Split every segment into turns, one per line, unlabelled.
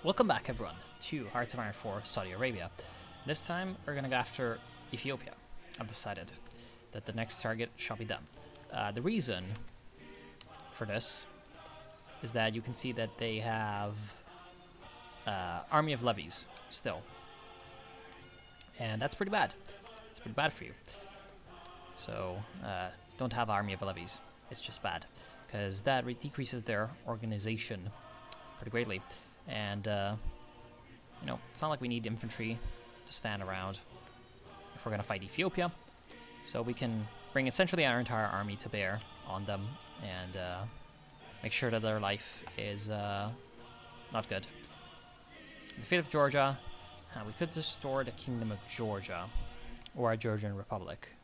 Welcome back, everyone, to Hearts of Iron 4 Saudi Arabia. This time, we're going to go after Ethiopia. I've decided that the next target shall be them. The reason for this is that you can see that they have army of levies still. And that's pretty bad. It's pretty bad for you. So, don't have army of levies. It's just bad. Because that decreases their organization pretty greatly. And, you know, it's not like we need infantry to stand around if we're going to fight Ethiopia. So we can bring essentially our entire army to bear on them and make sure that their life is not good. The fate of Georgia, we could restore the Kingdom of Georgia or a Georgian Republic.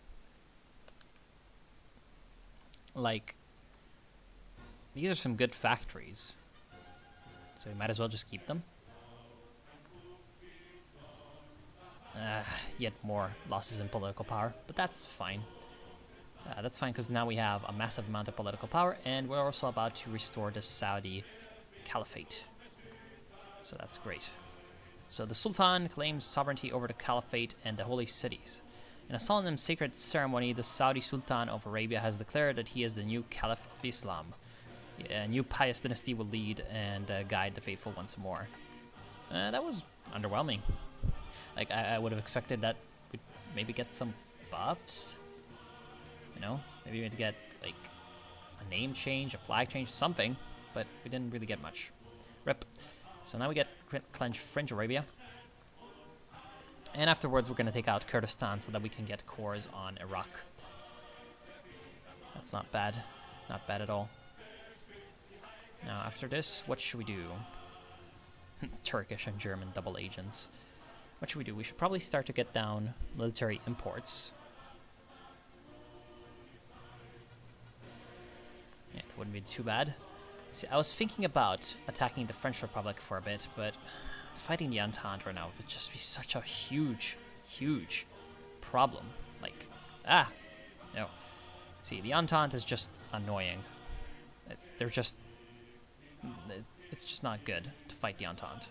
Like, these are some good factories. So we might as well just keep them. Yet more losses in political power, but that's fine. That's fine because now we have a massive amount of political power, and we're also about to restore the Saudi Caliphate. So that's great. So the Sultan claims sovereignty over the Caliphate and the holy cities. In a solemn and sacred ceremony, the Saudi Sultan of Arabia has declared that he is the new Caliph of Islam. A new pious dynasty will lead and guide the faithful once more. That was underwhelming. Like, I would have expected that we'd maybe get some buffs. You know, maybe we'd get, like, a name change, a flag change, something. But we didn't really get much. Rip. So now we get cleanse French Arabia. And afterwards we're going to take out Kurdistan so that we can get cores on Iraq. That's not bad. Not bad at all. Now, after this, what should we do? Turkish and German double agents. What should we do? We should probably start to get down military imports. Yeah, that wouldn't be too bad. See, I was thinking about attacking the French Republic for a bit, but fighting the Entente right now would just be such a huge, huge problem. Like, no. See, the Entente is just annoying. They're just... It's just not good to fight the Entente.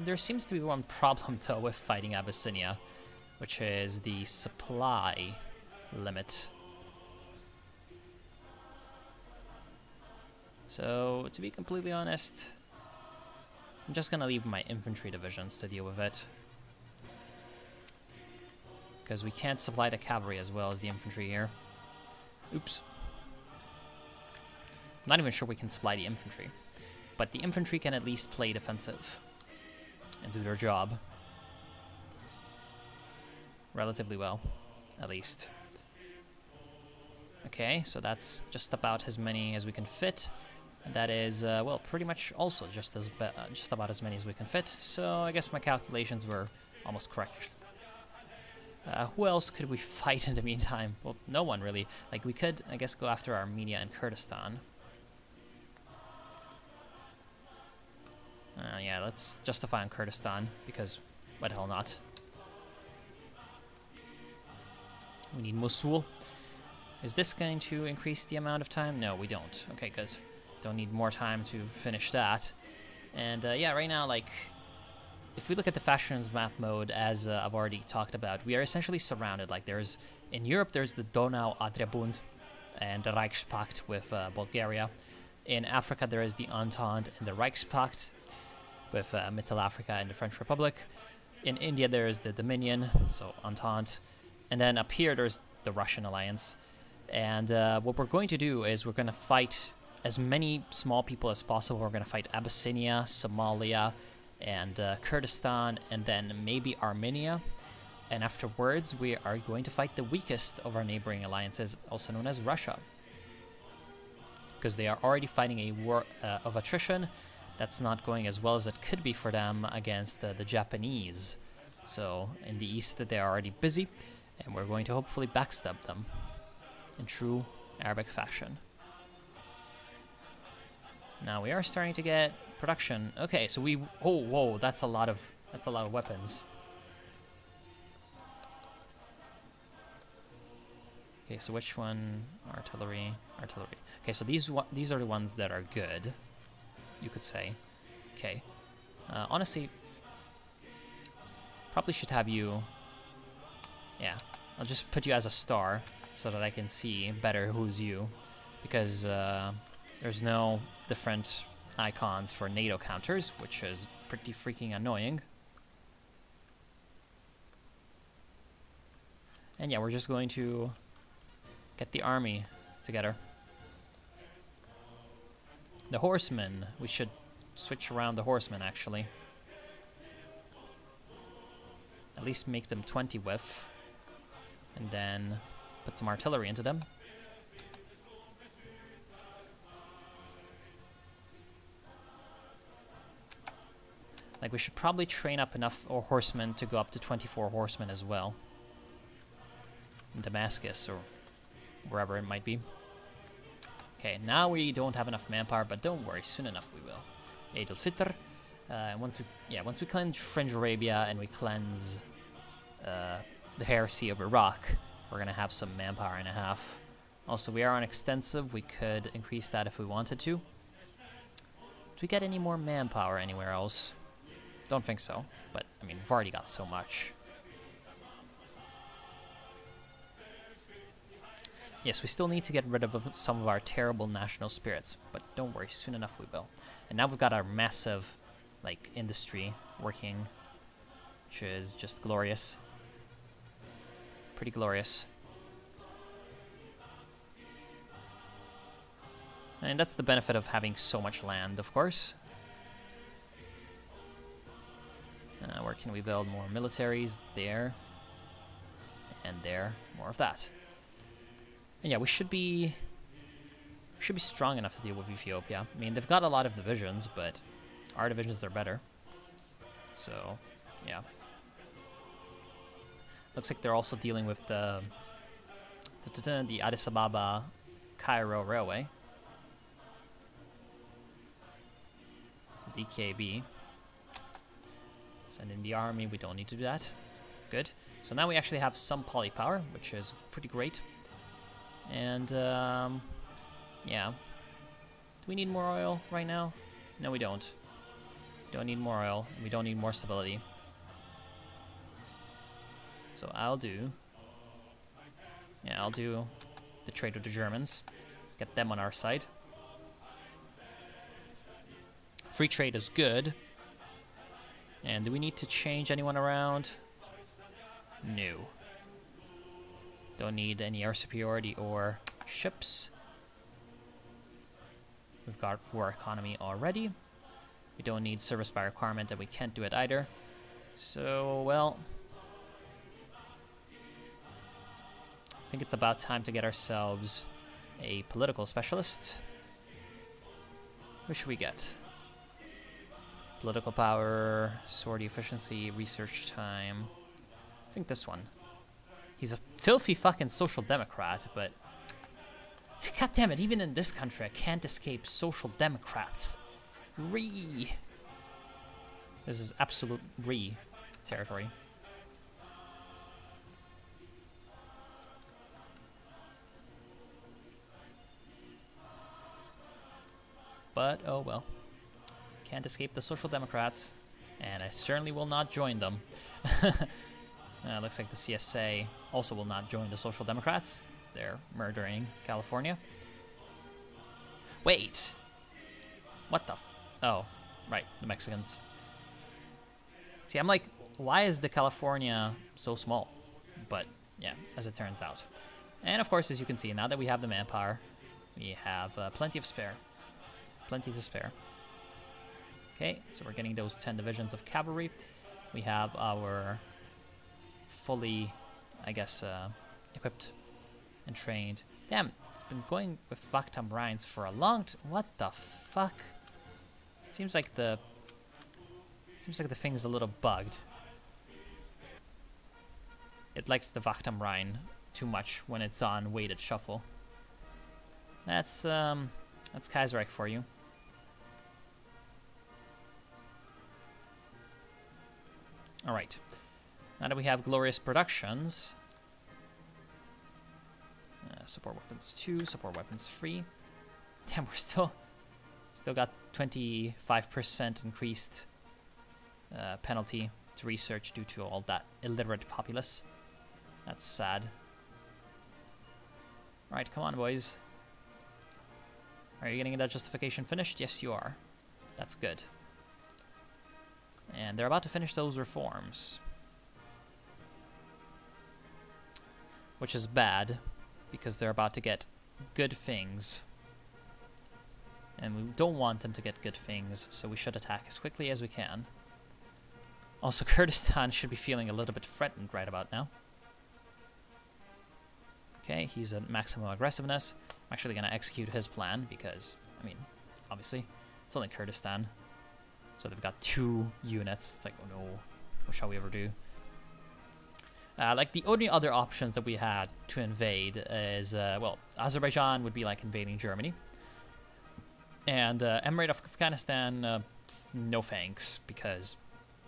There seems to be one problem, though, with fighting Abyssinia, which is the supply limit. So, to be completely honest, I'm just gonna leave my infantry divisions to deal with it. Because we can't supply the cavalry as well as the infantry here. Oops. I'm not even sure we can supply the infantry. But the infantry can at least play defensive and do their job relatively well, at least. Okay, so that's just about as many as we can fit. And that is, well, pretty much also just about as many as we can fit. So I guess my calculations were almost correct. Who else could we fight in the meantime? Well, no one really. Like, we could, I guess, go after Armenia and Kurdistan. Yeah, let's justify on Kurdistan, because why the hell not? We need Mosul. Is this going to increase the amount of time? No, we don't. Okay, good. Don't need more time to finish that. And yeah, right now, like, if we look at the factions map mode, as I've already talked about, we are essentially surrounded. Like, there's, in Europe, there's the Donau-Adria Bund and the Reichspakt with Bulgaria. In Africa, there is the Entente and the Reichspakt with Mittel Africa and the French Republic. In India, there is the Dominion, so Entente. And then up here, there's the Russian Alliance. And what we're going to do is we're going to fight as many small people as possible. We're going to fight Abyssinia, Somalia, and Kurdistan, and then maybe Armenia. And afterwards, we are going to fight the weakest of our neighboring alliances, also known as Russia. Because they are already fighting a war of attrition that's not going as well as it could be for them against the Japanese. So in the east, they are already busy, and we're going to hopefully backstab them in true Arabic fashion. Now we are starting to get production. Okay, so we... Oh, whoa, that's a lot of weapons. Okay, so which one? Artillery, artillery. Okay, so these are the ones that are good, you could say. Okay. Honestly, probably should have you... Yeah, I'll just put you as a star so that I can see better who's you. Because there's no different icons for NATO counters, which is pretty freaking annoying. And yeah, we're just going to get the army together. The horsemen, we should switch around the horsemen actually. At least make them 20 with. And then put some artillery into them. Like, we should probably train up enough horsemen to go up to 24 horsemen as well. In Damascus, or wherever it might be. Okay, now we don't have enough manpower, but don't worry, soon enough we will. Eid al-Fitr. Once we cleanse Fringe Arabia and we cleanse the heresy of Iraq, we're gonna have some manpower and a half. Also, we are on extensive. We could increase that if we wanted to. Do we get any more manpower anywhere else? Don't think so, but I mean, we've already got so much. Yes, we still need to get rid of some of our terrible national spirits, but don't worry, soon enough we will. And now we've got our massive, like, industry working, which is just glorious. Pretty glorious. And that's the benefit of having so much land, of course. Where can we build more militaries? There. And there. More of that. And yeah, we should be strong enough to deal with Ethiopia. I mean, they've got a lot of divisions, but our divisions are better. So, yeah. Looks like they're also dealing with the Addis Ababa Cairo Railway. DKB. Send in the army. We don't need to do that. Good. So now we actually have some polypower, which is pretty great. And, yeah. Do we need more oil right now? No, we don't. We don't need more oil. We don't need more stability. So I'll do the trade with the Germans. Get them on our side. Free trade is good. And do we need to change anyone around? No. Don't need any air superiority or ships. We've got war economy already. We don't need service by requirement, and we can't do it either. So, well, I think it's about time to get ourselves a political specialist. Who should we get? Political power, sortie efficiency, research time. I think this one. He's a filthy fucking social democrat, but god damn it, even in this country I can't escape social democrats. This is absolute territory. But oh well. Can't escape the Social Democrats, and I certainly will not join them. Looks like the CSA also will not join the Social Democrats. They're murdering California. Wait! What the oh, right, the Mexicans. See, I'm like, why is the California so small? But, yeah, as it turns out. And of course, as you can see, now that we have the manpower, we have plenty of spare. Plenty to spare. Okay, so we're getting those 10 divisions of cavalry. We have our fully, I guess, equipped and trained. Damn, it's been going with Vaktam Rhines for a long time. What the fuck? It seems like the thing's a little bugged. It likes the Vaktam Rhine too much when it's on weighted shuffle. That's Kaiserreich for you. Alright, now that we have glorious productions, Support weapons 2, support weapons 3. Damn, we're still got 25% increased penalty to research due to all that illiterate populace. That's sad. Alright, come on, boys. Are you getting that justification finished? Yes, you are. That's good. And they're about to finish those reforms. Which is bad, because they're about to get good things. And we don't want them to get good things, so we should attack as quickly as we can. Also, Kurdistan should be feeling a little bit threatened right about now. Okay, he's at maximum aggressiveness. I'm actually going to execute his plan because, I mean, obviously, it's only Kurdistan. So they've got 2 units. It's like, oh no, what shall we ever do? Like, the only other options that we had to invade is, well, Azerbaijan would be like invading Germany. And Emirate of Afghanistan, no thanks, because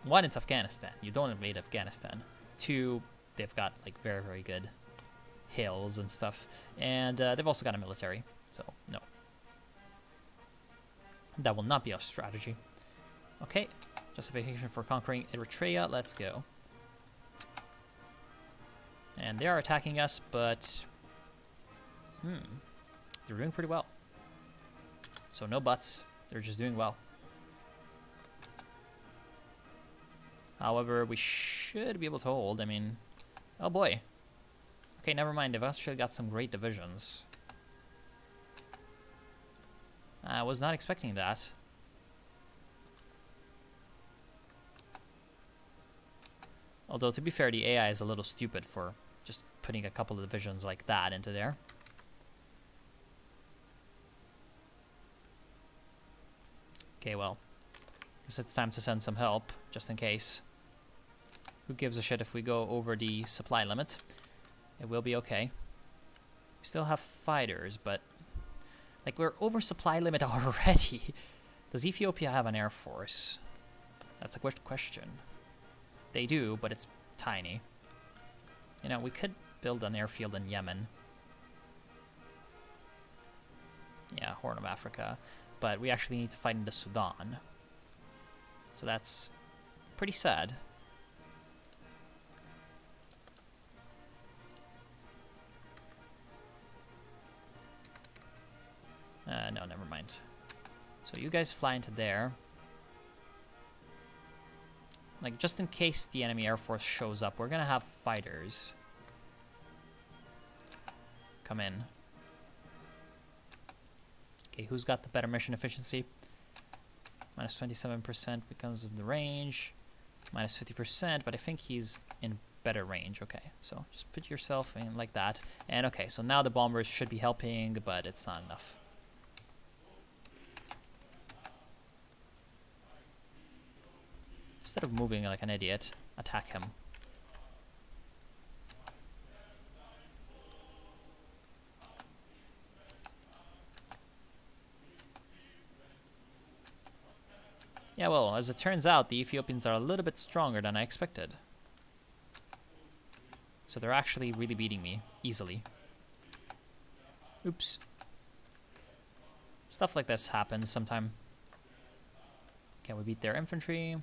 1, it's Afghanistan. You don't invade Afghanistan. 2, they've got like very, very good hills and stuff. And they've also got a military, so no. That will not be our strategy. Okay, justification for conquering Eritrea, let's go. And they are attacking us, but they're doing pretty well. So no buts, they're just doing well. However, we should be able to hold. I mean, oh boy. Okay, never mind, they've actually got some great divisions. I was not expecting that. Although, to be fair, the AI is a little stupid for just putting a couple of divisions like that into there. Okay, well, guess it's time to send some help, just in case. Who gives a shit if we go over the supply limit? It will be okay. We still have fighters, but like, we're over supply limit already. Does Ethiopia have an air force? That's a good question. They do, but it's tiny. You know, we could build an airfield in Yemen. Yeah, Horn of Africa. But we actually need to fight in the Sudan. So that's pretty sad. No, never mind. So you guys fly into there. Like, just in case the enemy air force shows up, we're gonna have fighters come in. Okay, who's got the better mission efficiency? Minus 27% becomes of the range. Minus 50%, but I think he's in better range. Okay, so just put yourself in like that. And okay, so now the bombers should be helping, but it's not enough. Instead of moving like an idiot, attack him. Yeah, well, as it turns out, the Ethiopians are a little bit stronger than I expected. So they're actually really beating me easily. Oops. Stuff like this happens sometime. Can we beat their infantry?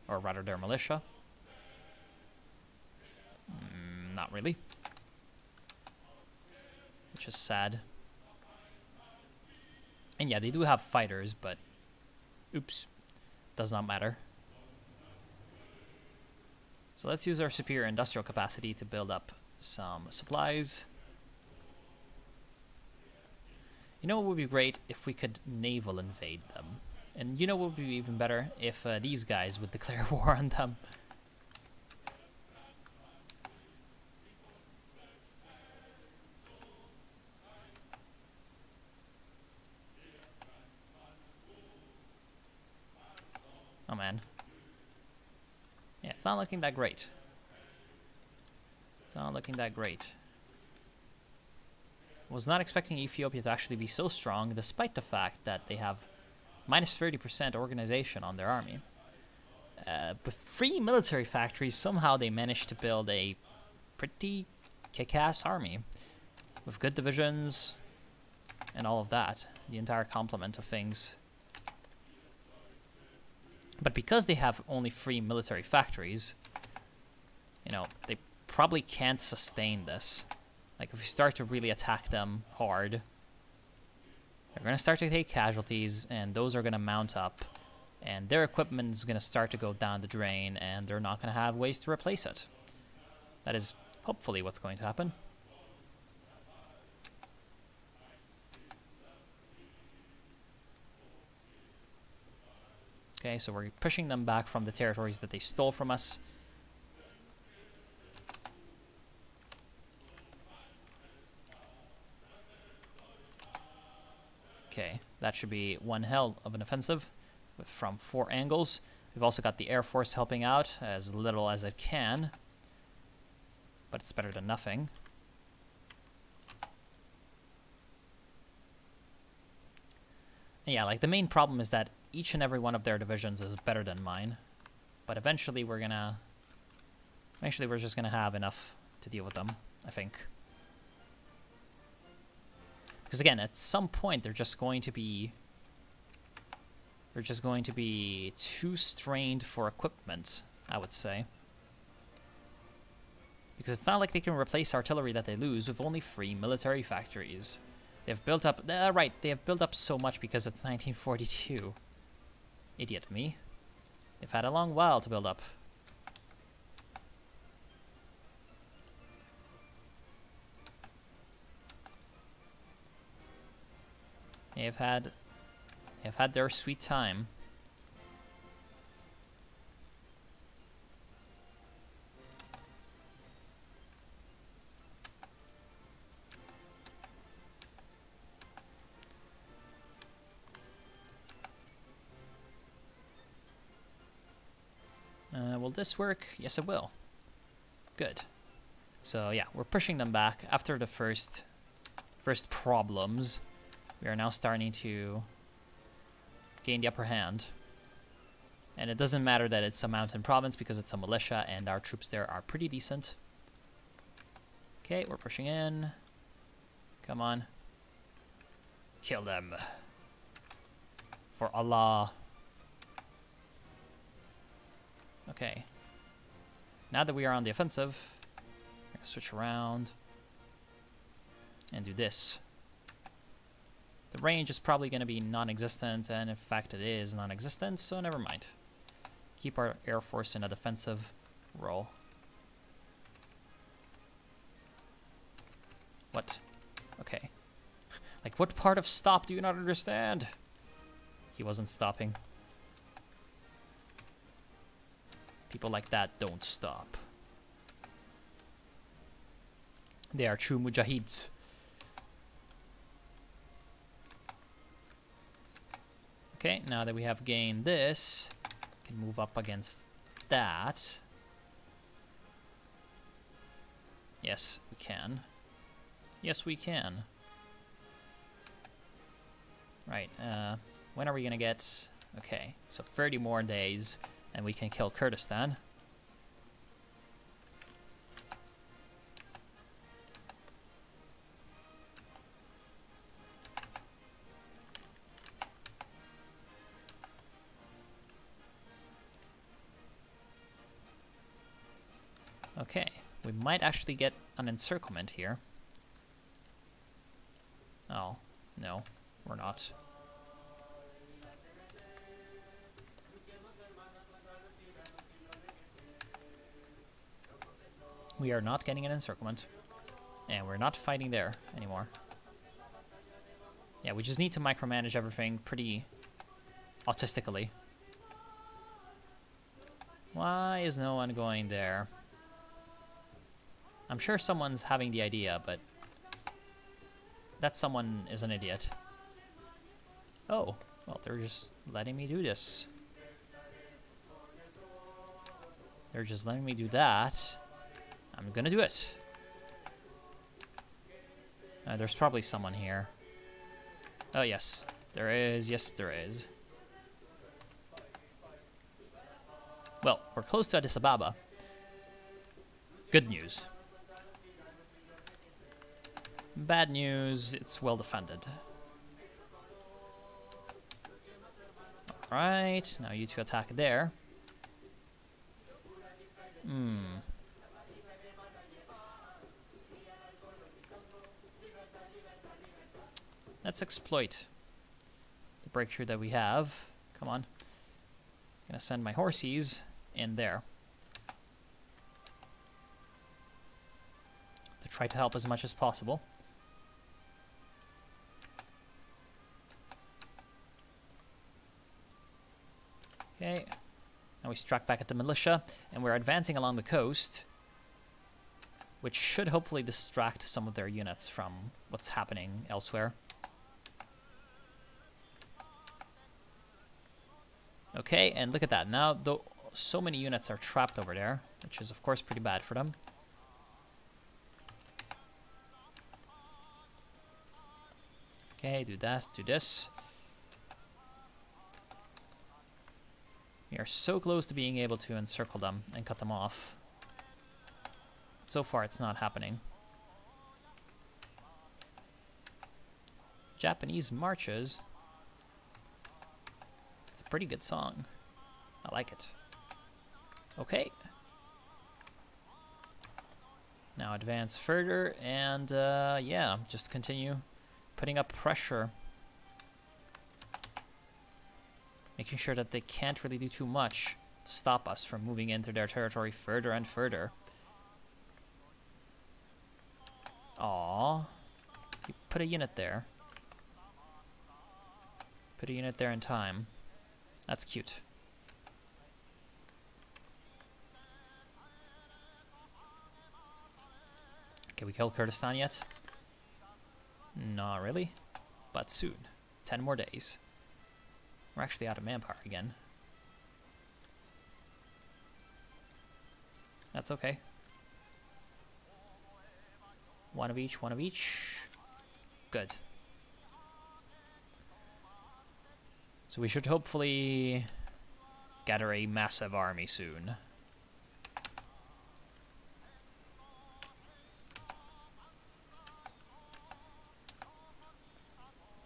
Or rather their militia? Not really. Which is sad. And yeah, they do have fighters, but oops. Does not matter. So let's use our superior industrial capacity to build up some supplies. You know what would be great? If we could naval invade them. And you know what would be even better? If these guys would declare war on them. Oh man. Yeah, it's not looking that great. It's not looking that great. Was not expecting Ethiopia to actually be so strong, despite the fact that they have minus 30% organization on their army. With 3 military factories, somehow they managed to build a pretty kick-ass army. with good divisions and all of that, the entire complement of things. But because they have only 3 military factories, you know, they probably can't sustain this. Like, if we start to really attack them hard, they're going to start to take casualties, and those are going to mount up, and their equipment is going to start to go down the drain, and they're not going to have ways to replace it. That is hopefully what's going to happen. Okay, so we're pushing them back from the territories that they stole from us. Okay, that should be one hell of an offensive from 4 angles. We've also got the Air Force helping out as little as it can, but it's better than nothing. And yeah, like the main problem is that each and every one of their divisions is better than mine, but eventually we're just gonna have enough to deal with them, I think. Because again, at some point they're just going to be too strained for equipment, I would say. Because it's not like they can replace artillery that they lose with only 3 military factories. They've built up, right, they have built up so much because it's 1942. Idiot me. They've had a long while to build up. They've had their sweet time. Will this work? Yes, it will. Good. So yeah, we're pushing them back after the first problems. We are now starting to gain the upper hand. And it doesn't matter that it's a mountain province because it's a militia and our troops there are pretty decent. Okay, we're pushing in. Come on. Kill them. For Allah. Okay. Now that we are on the offensive, we're going to switch around and do this. The range is probably going to be non-existent, and in fact it is non-existent, so never mind. Keep our Air Force in a defensive role. What? Okay. Like, what part of stop do you not understand? He wasn't stopping. People like that don't stop. They are true mujahids. Okay, now that we have gained this, we can move up against that. Yes, we can. Yes, we can. Right, when are we gonna get... Okay, so 30 more days, and we can kill Kurdistan. Okay, we might actually get an encirclement here. Oh, no, we're not. We are not getting an encirclement. And we're not fighting there anymore. Yeah, we just need to micromanage everything pretty autistically. Why is no one going there? I'm sure someone's having the idea, but that someone is an idiot. Oh, well, they're just letting me do this. They're just letting me do that. I'm gonna do it. There's probably someone here. Oh, yes, there is. Yes, there is. Well, we're close to Addis Ababa. Good news. Bad news, it's well defended. Alright, now you two attack there. Let's exploit the breakthrough that we have. Come on. I'm gonna send my horsies in there to try to help as much as possible. Okay, now we struck back at the militia, and we're advancing along the coast, which should hopefully distract some of their units from what's happening elsewhere. Okay, and look at that. Now, so many units are trapped over there, which is, of course, pretty bad for them. Okay, do that, do this. We are so close to being able to encircle them and cut them off. So far, it's not happening. Japanese marches. It's a pretty good song. I like it. Okay. Now advance further and, yeah, just continue putting up pressure. Making sure that they can't really do too much to stop us from moving into their territory further and further. Aww. You put a unit there. Put a unit there in time. That's cute. Can we kill Kurdistan yet? Not really, but soon. 10 more days. We're actually out of manpower again. That's okay. One of each, one of each. Good. So we should hopefully gather a massive army soon.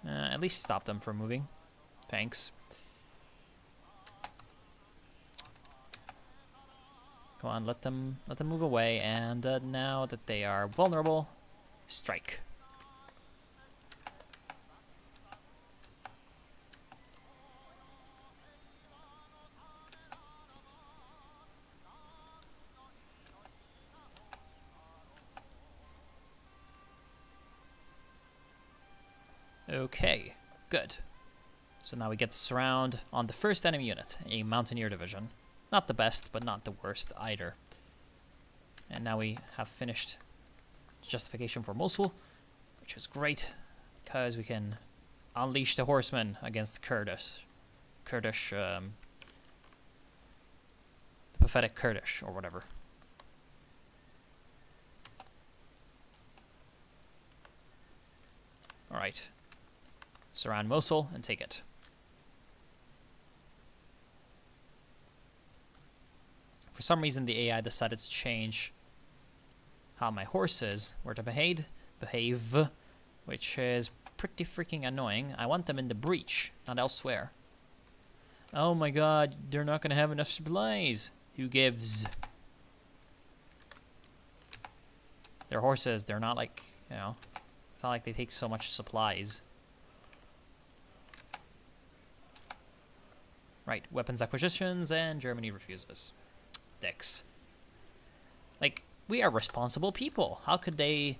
At least stop them from moving. Thanks. Come on, let them move away, and now that they are vulnerable, strike. Okay, good. So now we get the surround on the first enemy unit, a Mountaineer division. Not the best, but not the worst either. And now we have finished justification for Mosul, which is great, because we can unleash the horsemen against the pathetic Kurdish, or whatever. Alright. Surround Mosul and take it. For some reason, the AI decided to change how my horses were to behave, which is pretty freaking annoying. I want them in the breach, not elsewhere. Oh my god, they're not going to have enough supplies. Who gives? They're horses, they're not like, you know, it's not like they take so much supplies. Right, weapons acquisitions, and Germany refuses. Dicks. Like, we are responsible people. How could they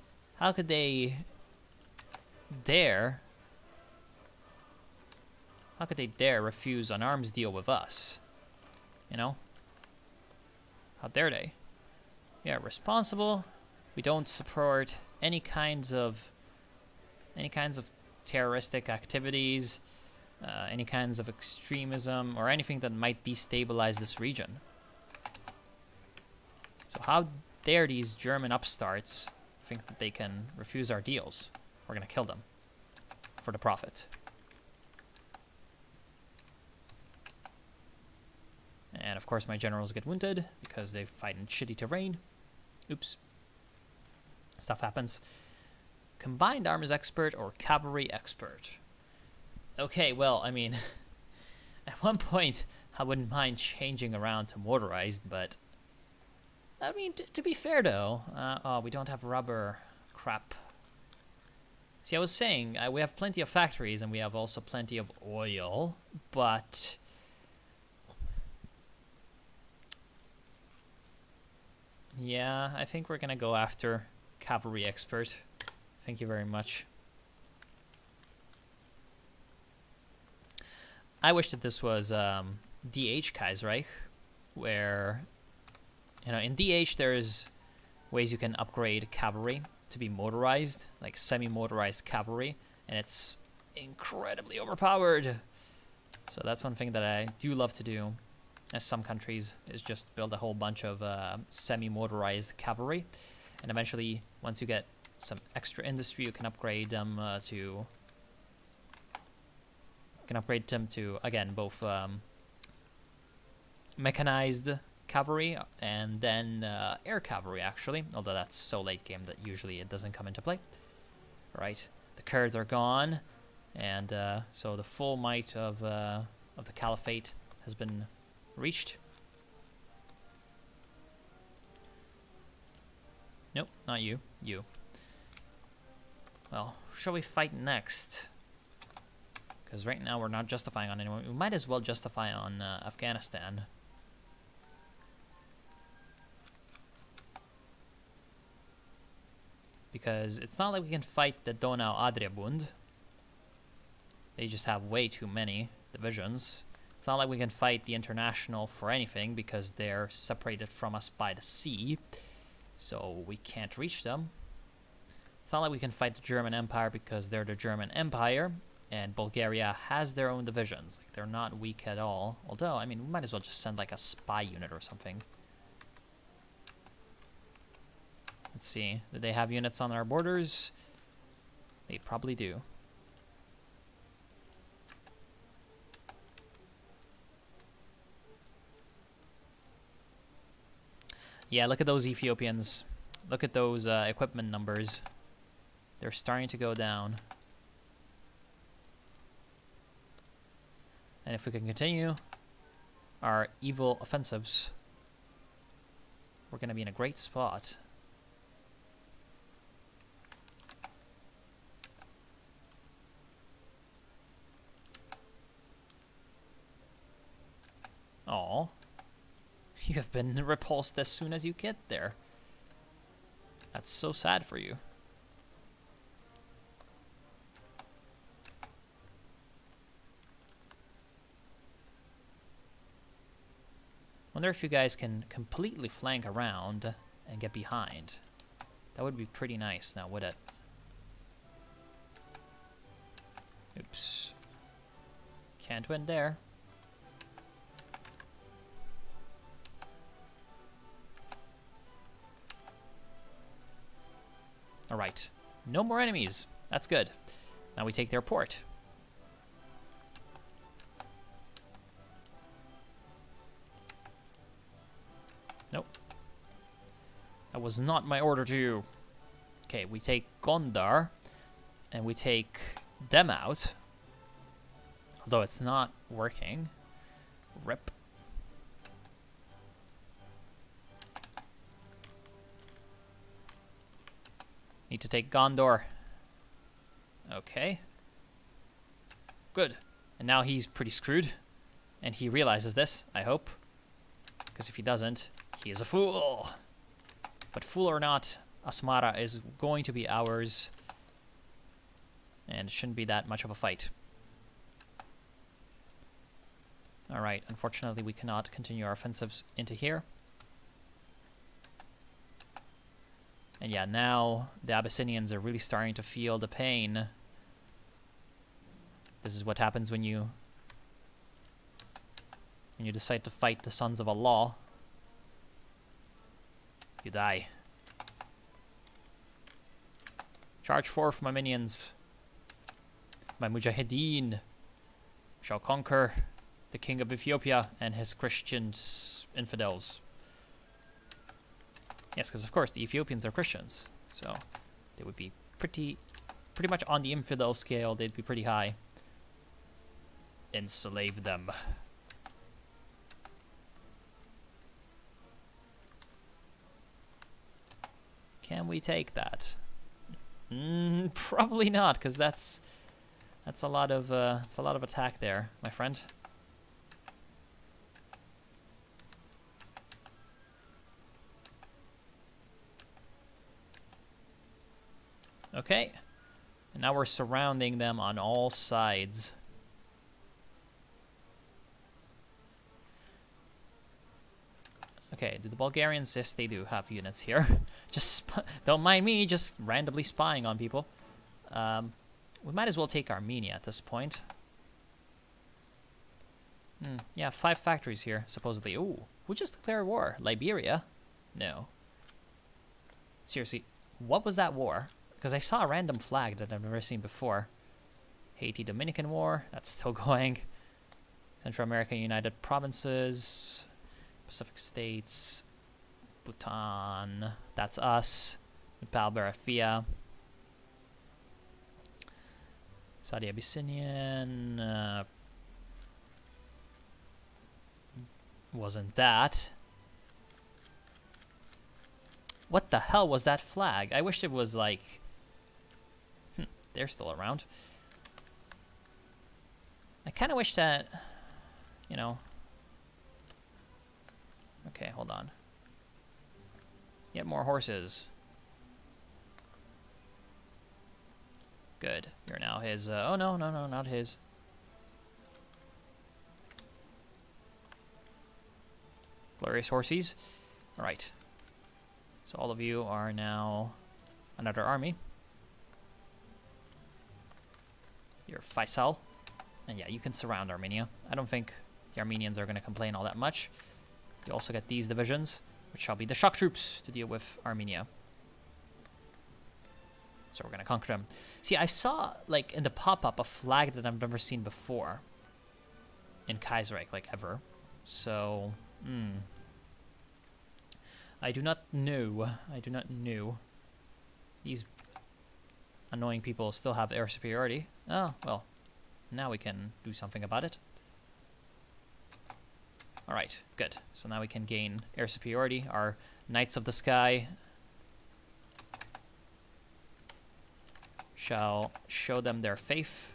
dare refuse an arms deal with us? You know? How dare they? We are responsible. We don't support any kinds of terroristic activities, any kinds of extremism, or anything that might destabilize this region. So how dare these German upstarts think that they can refuse our deals? We're gonna kill them for the profit. And of course my generals get wounded because they fight in shitty terrain. Oops. Stuff happens. Combined arms expert or cavalry expert? Okay, well, I mean, at one point I wouldn't mind changing around to motorized, but I mean, to be fair though, oh, we don't have rubber. Crap. See, I was saying, we have plenty of factories and we have also plenty of oil, but yeah, I think we're gonna go after cavalry expert. Thank you very much. I wish that this was DH Kaiserreich, where, you know, in DH there's ways you can upgrade cavalry to be motorized, like semi-motorized cavalry, and it's incredibly overpowered. So that's one thing that I do love to do, as some countries, is just build a whole bunch of semi-motorized cavalry, and eventually, once you get some extra industry, you can upgrade them to again, both mechanized cavalry and then air cavalry, actually, although that's so late game that usually it doesn't come into play. All right, the Kurds are gone, and so the full might of the Caliphate has been reached. Nope, not you. You. Well, shall we fight next? Because right now we're not justifying on anyone. We might as well justify on Afghanistan. Because it's not like we can fight the Donau-Adria-Bund. They just have way too many divisions. It's not like we can fight the International for anything because they're separated from us by the sea. So we can't reach them. It's not like we can fight the German Empire because they're the German Empire. And Bulgaria has their own divisions. Like, they're not weak at all. Although, I mean, we might as well just send like a spy unit or something. Let's see. Do they have units on our borders? They probably do. Yeah, look at those Ethiopians. Look at those equipment numbers. They're starting to go down. And if we can continue our evil offensives, we're going to be in a great spot. Aw. You have been repulsed as soon as you get there. That's so sad for you. Wonder if you guys can completely flank around and get behind. That would be pretty nice now, would it? Oops. Can't win there. Alright. No more enemies. That's good. Now we take their port. Nope. That was not my order to you. Okay, we take Gondar. And we take them out. Although it's not working. Rip. Need to take Gondor. Okay. Good. And now he's pretty screwed. And he realizes this, I hope. Because if he doesn't, he is a fool. But fool or not, Asmara is going to be ours. And it shouldn't be that much of a fight. Alright, unfortunately we cannot continue our offensives into here. And yeah, now the Abyssinians are really starting to feel the pain. This is what happens when you decide to fight the sons of Allah. You die. Charge forth, my minions. My mujahideen shall conquer the king of Ethiopia and his Christian infidels. Yes, because of course the Ethiopians are Christians, so they would be pretty pretty much on the infidel scale, they'd be pretty high. Enslave them. Can we take that? Probably not, because that's a lot of attack there, my friend. Okay, and now we're surrounding them on all sides. Okay, do the Bulgarians? Yes, they do have units here. Just don't mind me, just randomly spying on people. We might as well take Armenia at this point. Yeah, 5 factories here, supposedly. Ooh, who just declared war? Liberia? No. Seriously, what was that war? Because I saw a random flag that I've never seen before. Haiti-Dominican War, that's still going. Central American United Provinces. Pacific States. Bhutan, that's us. Nepal, Barafia. Saudi Abyssinian. Wasn't that. What the hell was that flag? I wish it was like... they're still around. I kind of wish that... You know... Okay, hold on. Get more horses. Good. You're now his... oh, no, not his. Glorious horses. Alright. So all of you are now another army. You're Faisal. And yeah, you can surround Armenia. I don't think the Armenians are going to complain all that much. You also get these divisions, which shall be the shock troops to deal with Armenia. So we're going to conquer them. See, I saw, like, in the pop-up, a flag that I've never seen before. In Kaiserreich, like, ever. So, I do not know. I do not know. These annoying people still have air superiority. Oh, well. Now we can do something about it. Alright, good. So now we can gain air superiority. Our Knights of the Sky shall show them their faith.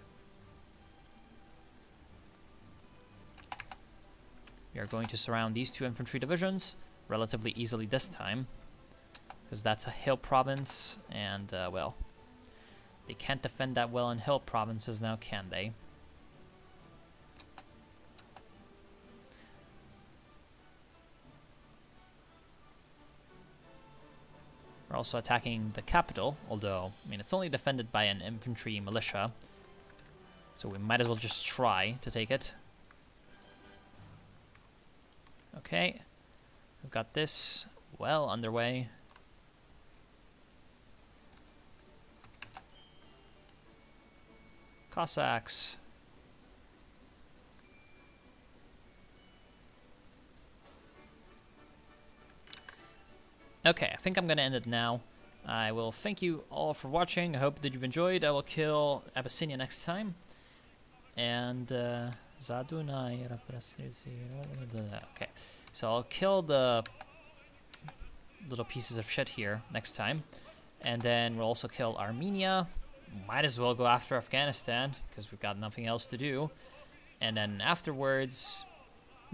We are going to surround these 2 infantry divisions relatively easily this time, because that's a hill province, and, well, they can't defend that well in hill provinces now, can they? We're also attacking the capital, although, I mean, it's only defended by an infantry militia, so we might as well just try to take it. Okay, we've got this well underway. Cossacks. Okay, I think I'm going to end it now. I will thank you all for watching. I hope that you've enjoyed. I will kill Abyssinia next time. And, Zadunai. Okay, so I'll kill the little pieces of shit here next time. And then we'll also kill Armenia. Might as well go after Afghanistan, because we've got nothing else to do. And then afterwards,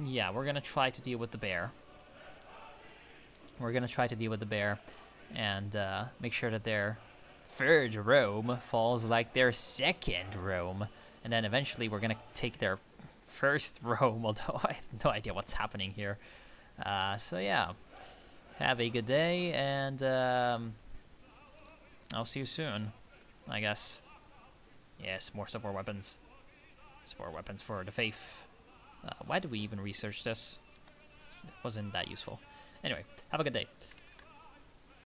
yeah, we're going to try to deal with the bear. We're going to try to deal with the bear and make sure that their 3rd Rome falls like their 2nd Rome. And then eventually we're going to take their 1st Rome, although I have no idea what's happening here. So yeah, have a good day, and I'll see you soon, I guess. Yes, more support weapons. Support weapons for the faith. Why did we even research this? It wasn't that useful. Anyway, have a good day.